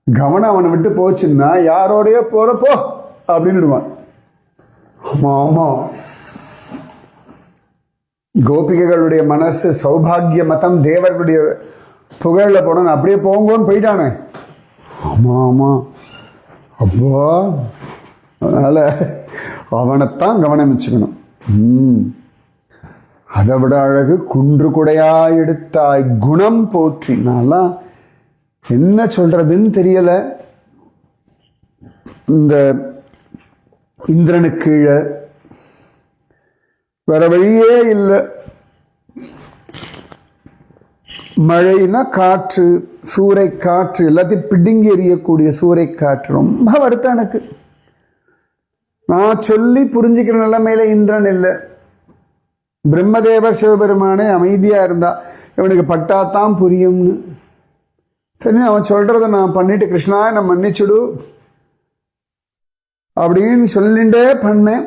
Speaker 1: கவனம் அவனை விட்டு போச்சுன்னா யாரோடைய போறப்போ அப்படின்னுடுவான். ஆமா ஆமா, கோபிகைகளுடைய மனசு சௌபாகிய மதம் தேவர்களுடைய புகழ்ல போன அப்படியே போங்கன்னு போயிட்டானே. ஆமா ஆமா, அப்போ அதனால அவனைத்தான் கவனம் வச்சுக்கணும். அதை விட அழகு குன்று குடையாய் எடுத்தாய் குணம் போற்றி. நான்லாம் என்ன சொல்றதுன்னு தெரியல. இந்த இந்திரனுக்கு கீழே வேற வழியே இல்லை. மழைனா காற்று, சூறை காற்று, எல்லாத்தையும் பிடுங்கி எறியக்கூடிய சூறை காற்று. ரொம்ப வருத்தம் எனக்கு. நான் சொல்லி புரிஞ்சுக்கிற நிலைமையில இந்திரன் இல்லை. பிரம்மதேவர் சிவபெருமானே அமைதியா இருந்தா இவனுக்கு பட்டாத்தான் புரியும்னு. சரி, அவன் சொல்றத நான் பண்ணிட்டு கிருஷ்ணா நான் மன்னிச்சுடு அப்படின்னு சொல்லிண்டே பண்ணேன்.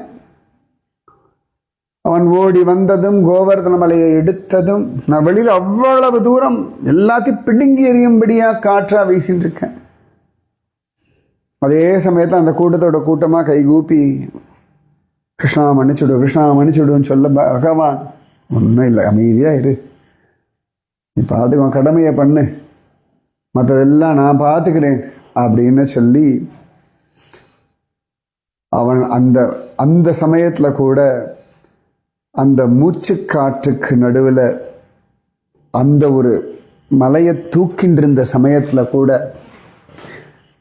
Speaker 1: அவன் ஓடி வந்ததும் கோவர்தன மலையை எடுத்ததும் நான் வெளியில் அவ்வளவு தூரம் எல்லாத்தையும் பிடுங்கி எறியும்படியா காற்றா வீசின்னு இருக்கேன். அதே சமயத்தில் அந்த கூட்டத்தோட கூட்டமாக கைகூப்பி கிருஷ்ணா மன்னிச்சுடு கிருஷ்ணா மன்னிச்சுடுன்னு சொல்ல பகவான் ஒன்றும் இல்லை, அமைதியா இரு, நீ பார்த்துக்கோ, கடமையை பண்ணு, மற்றதெல்லாம் நான் பார்த்துக்கிறேன் அப்படின்னு சொல்லி அவன் அந்த அந்த சமயத்தில் கூட அந்த மூச்சு காற்றுக்கு நடுவில் அந்த ஒரு மலையை தூக்கின்றிருந்த சமயத்தில் கூட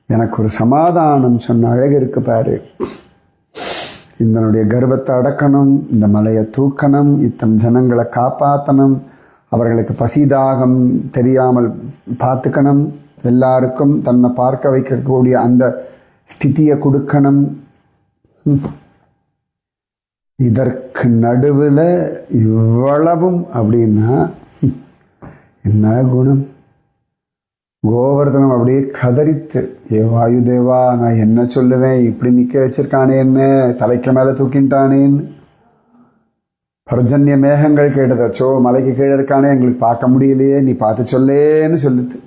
Speaker 1: எனக்கு ஒரு சமாதானம் சொன்ன அழகு இருக்கு பாரு. இதனுடைய கர்வத்தை அடக்கணும், இந்த மலையை தூக்கணும், இத்தனை ஜனங்களை காப்பாற்றணும், அவர்களுக்கு பசிதாகம் தெரியாமல் பார்த்துக்கணும், எல்லாருக்கும் தன்னை பார்க்க வைக்கக்கூடிய அந்த ஸ்திதியை கொடுக்கணும். இதற்கு நடுவில் இவ்வளவும் அப்படின்னா என்ன குணம். கோவர்தனம் அப்படியே கதறித்து, ஏ வாயு தேவா நான் என்ன சொல்லுவேன், இப்படி நிற்க வச்சிருக்கானே, என்ன தலைக்கு மேலே தூக்கின்ட்டானேன்னு. பர்ஜன்ய மேகங்கள் கேட்டதாச்சோ, மலைக்கு கீழே இருக்கானே எங்களுக்கு பார்க்க முடியலையே, நீ பார்த்து சொல்லேன்னு சொல்லுது.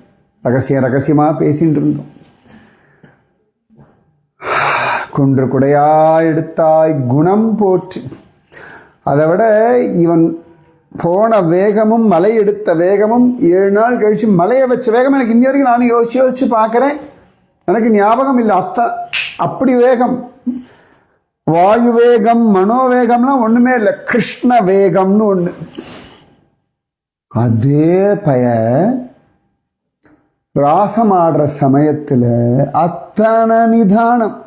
Speaker 1: ரகசியமாக பேசிட்டு இருந்தோம். குன்று குடையாய் எடுத்தாய் குணம் போற்றி. அதை விட இவன் போன வேகமும் மலை எடுத்த வேகமும் 7 நாள் கழிச்சு மலையை வச்ச வேகம் எனக்கு இன்னி வரைக்கும் நானும் யோசிச்சு பார்க்குறேன். எனக்கு ஞாபகம் இல்லை. அப்படி வேகம். வாயு வேகம் மனோவேகம்லாம் ஒண்ணுமே இல்லை. கிருஷ்ண வேகம்னு ஒண்ணு. அதே ராசம் ஆடுற சமயத்துல அத்தனை நிதானம்,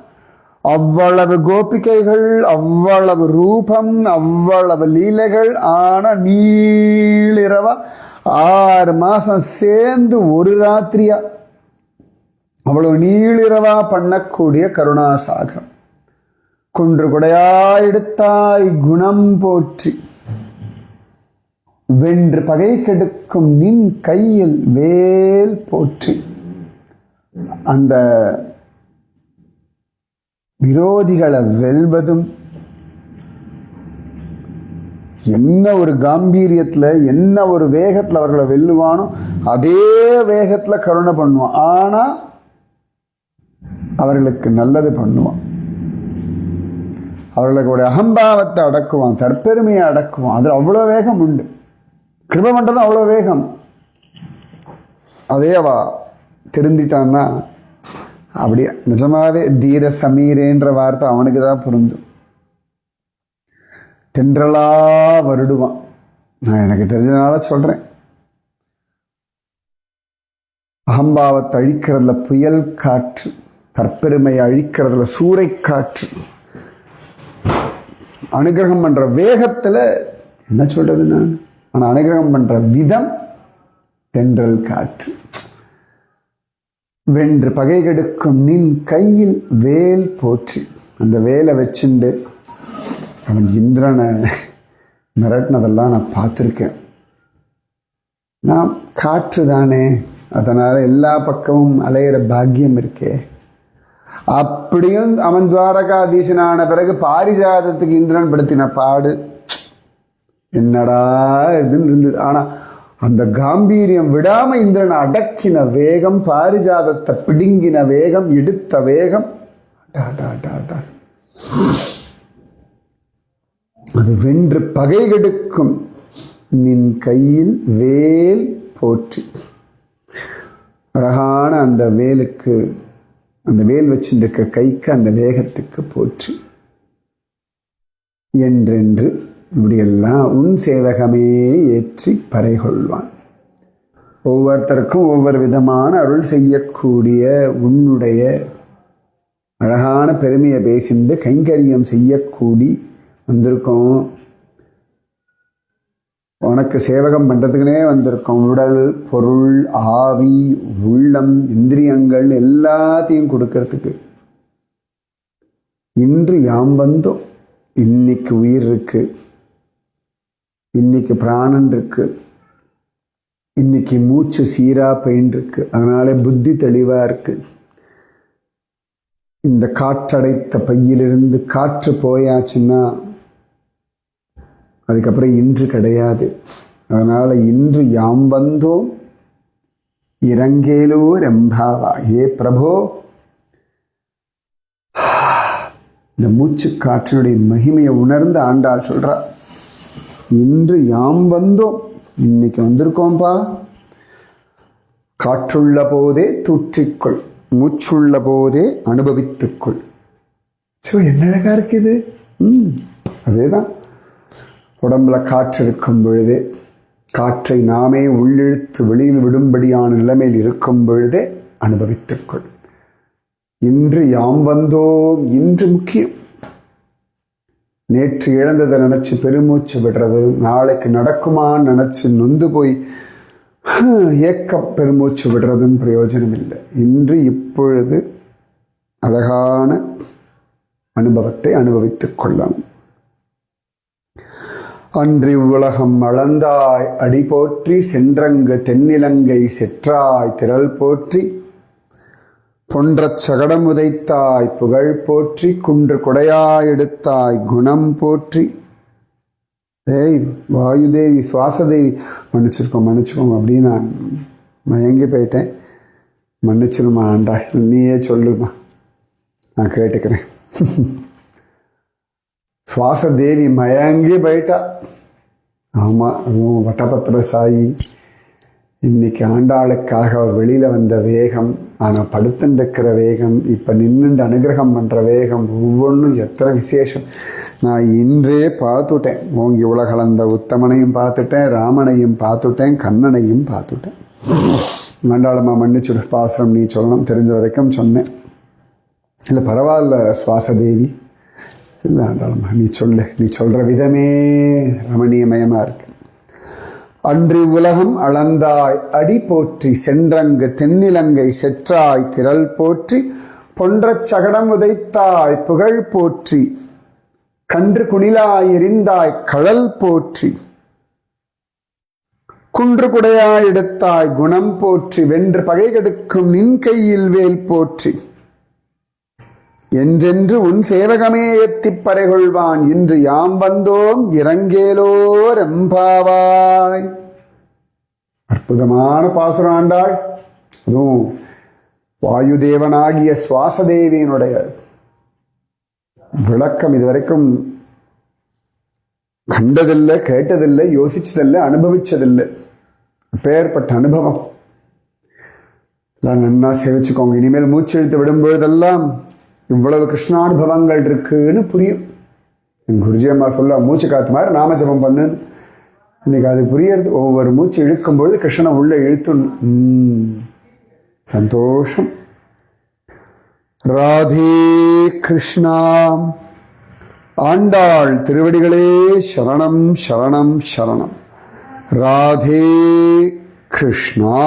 Speaker 1: அவ்வளவு கோபிகைகள், அவ்வளவு ரூபம், அவ்வளவு லீலைகள். ஆனா நீளிரவா 6 மாசம் சேர்ந்து ஒரு ராத்திரியா அவ்வளவு நீளிரவா பண்ணக்கூடிய கருணாசாகரம். குன்று குடையாய் எடுத்தாய் குணம் போற்றி. வென்று பகை கெடுக்கும் நின் கையில் வேல் போற்றி. அந்த விரோதிகளை வெல்வதும் என்ன ஒரு காம்பீரியத்துல, என்ன ஒரு வேகத்துல அவர்களை வெல்லுவானோ அதே வேகத்துல கருணை பண்ணுவான். ஆனா அவர்களுக்கு நல்லது பண்ணுவான். அவர்களுடைய அகம்பாவத்தை அடக்குவான், தற்பெருமையை அடக்குவான். அது அவ்வளோ வேகம் உண்டு. கிருபை பண்றதும் அவ்வளோ வேகம். அதே அவ திருந்திட்டான்னா அப்படியே நிஜமாவே தீர சமீரேன்ற வார்த்தை அவனுக்கு தான் பொருந்தும். தென்றலா வருடுவான். நான் எனக்கு தெரிஞ்சதுனால சொல்றேன். அகம்பாவத்தை அழிக்கிறதுல புயல் காற்று, தற்பெருமையை அழிக்கிறதுல சூறை காற்று, அனுகிரகம் பண்ற வேகத்துல என்ன சொல்றது நான், ஆனா அனுகிரகம் பண்ற விதம் தென்றல் காற்று. வென்று பகை கெடுக்கும் நின் கையில் வேல் போற்றி. அந்த வேலை வச்சுண்டு அவன் இந்திரனை மிரட்டினதெல்லாம் நான் பார்த்துருக்கேன். நான் காற்று தானே, அதனால எல்லா பக்கமும் அலையிற பாக்கியம் இருக்கே. அப்படியும் அவன் துவாரகாதீசனான பிறகு பாரிஜாதத்துக்கு இந்திரன் படுத்தின பாடு என்னடா இதுன்னு இருந்தது. ஆனா அந்த காம்பீரியம் விடாம இந்திரன் அடக்கின வேகம், பாரிஜாதத்தை பிடுங்கின வேகம், எடுத்த வேகம், அது வென்று பகை கெடுக்கும் நின் கையில் வேல் போற்றி. அழகான அந்த வேலுக்கு, அந்த வேல் வச்சிருக்க கைக்கு, அந்த வேகத்துக்கு போற்றி என்றென்று இப்படியெல்லாம் உன் சேவகமே ஏற்றி பறை கொள்வான். ஒவ்வொருத்தருக்கும் ஒவ்வொரு விதமான அருள் செய்யக்கூடிய உன்னுடைய அழகான பெருமையை பேசிண்டு கைங்கரியம் செய்யக்கூடி வந்திருக்கோம். உனக்கு சேவகம் பண்ணுறதுக்குனே வந்திருக்கோம். உடல், பொருள், ஆவி, உள்ளம், இந்திரியங்கள் எல்லாத்தையும் கொடுக்கறதுக்கு. இன்று யாம் வந்தோம். இன்னைக்கு உயிர் இருக்கு, இன்னைக்கு பிராணன் இருக்கு, இன்னைக்கு மூச்சு சீரா போயின்னு இருக்கு. அதனால புத்தி தெளிவா இருக்கு. இந்த காற்றடைத்த பையிலிருந்து காற்று போயாச்சுன்னா அதுக்கப்புறம் இன்று கிடையாது. அதனால இன்று யாம் வந்தோம் இறங்கேலோ ரம்பாவா. ஏ பிரபோ, இந்த மூச்சு காற்றினுடைய மகிமையை உணர்ந்து ஆண்டாள் சொல்றா, இன்று யாம் வந்தோம், இன்னைக்கு வந்திருக்கோம்பா. காற்றுள்ள போதே தூற்றிக்கொள், மூச்சுள்ள போதே அனுபவித்துக்கொள். என்ன அழகா இருக்குது. அதேதான், உடம்புல காற்று இருக்கும் பொழுதே, காற்றை நாமே உள்ளிழுத்து வெளியில் விடும்படியான நிலைமையில் இருக்கும் பொழுதே அனுபவித்துக்கொள். இன்று யாம் வந்தோம். இன்று முக்கியம். நேற்று இழந்ததை நினைச்சு பெருமூச்சு விடுறது, நாளைக்கு நடக்குமான்னு நினைச்சு நொந்து போய் ஏக்க பெருமூச்சு விடுறதும் பிரயோஜனம் இல்லை. இன்று இப்பொழுது அழகான அனுபவத்தை அனுபவித்துக் கொள்ளணும். அன்றி உலகம் அளந்தாய் அடி போற்றி, சென்றங்கு தென்னிலங்கை செற்றாய் திரள் போற்றி, பொன்றச் சகடம் உதைத்தாய் புகழ் போற்றி, குன்று கொடையாய் எடுத்தாய் குணம் போற்றி. ஏய் வாயுதேவி, சுவாசதேவி, மன்னிச்சிருக்கோம் அப்படின்னு நான் மயங்கி போயிட்டேன். மன்னிச்சிருமா ஆண்டாள், நீயே சொல்லுமா, நான் கேட்டுக்கிறேன். சுவாசதேவி மயங்கி போயிட்டா. ஆமாம், அதுவும் வட்டபத்திர சாயி. இன்னைக்கு ஆண்டாளுக்காக அவர் வெளியில் வந்த வேகம், ஆனால் படுத்துருக்கிற வேகம், இப்போ நின்றுண்டு அனுகிரகம் பண்ணுற வேகம், ஒவ்வொன்றும் எத்தனை விசேஷம். நான் இன்றே பார்த்துட்டேன். ஓங்கி உலகளந்த உத்தமனையும் பார்த்துட்டேன், ராமனையும் பார்த்துட்டேன், கண்ணனையும் பார்த்துட்டேன். ஆண்டாளம்மா மன்னிச்சுடு, பாசுரம் நீ சொல்லணும், தெரிஞ்ச வரைக்கும் சொன்னேன். இல்லை பரவாயில்ல சுவாசதேவி, இல்லை ஆண்டாளம்மா நீ சொல்லு, நீ சொல்கிற விதமே ரமணீயமயமாக இருக்கு. அன்றி உலகம் அளந்தாய் அடி போற்றி, சென்றங்கு தென்னிலங்கை செற்றாய் திரள் போற்றி, பொன்றச் சகடம் உதைத்தாய் புகழ் போற்றி, கன்று குணிலாய் எரிந்தாய் கழல் போற்றி, குன்று குடையாய் எடுத்தாய் குணம் போற்றி, வென்று பகை கெடுக்கும் நின் கையில் வேல் போற்றி, என்றென்று உன் சேவகமே எத்திப் பறை கொள்வான். இன்று யாம் வந்தோம் இறங்கேலோ ரெம்பாவாய். அற்புதமான பாசுரம் ஆண்டாள். அதுவும் வாயுதேவனாகிய சுவாசதேவியினுடைய விளக்கம் இதுவரைக்கும் கண்டதில்லை, கேட்டதில்லை, யோசிச்சதில்லை, அனுபவிச்சதில்லை. அப்பேற்பட்ட அனுபவம் எல்லாம் நன்னா சேவிச்சுக்கோங்க. இனிமேல் மூச்சு இழுத்து விடும்பொழுதெல்லாம் இவ்வளவு கிருஷ்ணானுபவங்கள் இருக்குன்னு புரியும். என் குருஜி அம்மா சொல்ல, மூச்சு காத்து மாதிரி நாம ஜபம் பண்ணுன்னு. இன்னைக்கு அது புரியறது. ஒவ்வொரு மூச்சு இழுக்கும் பொழுது கிருஷ்ணனை உள்ள இழுத்து. சந்தோஷம். ராதே கிருஷ்ணா. ஆண்டாள் திருவடிகளே சரணம் சரணம் சரணம். ராதே கிருஷ்ணா.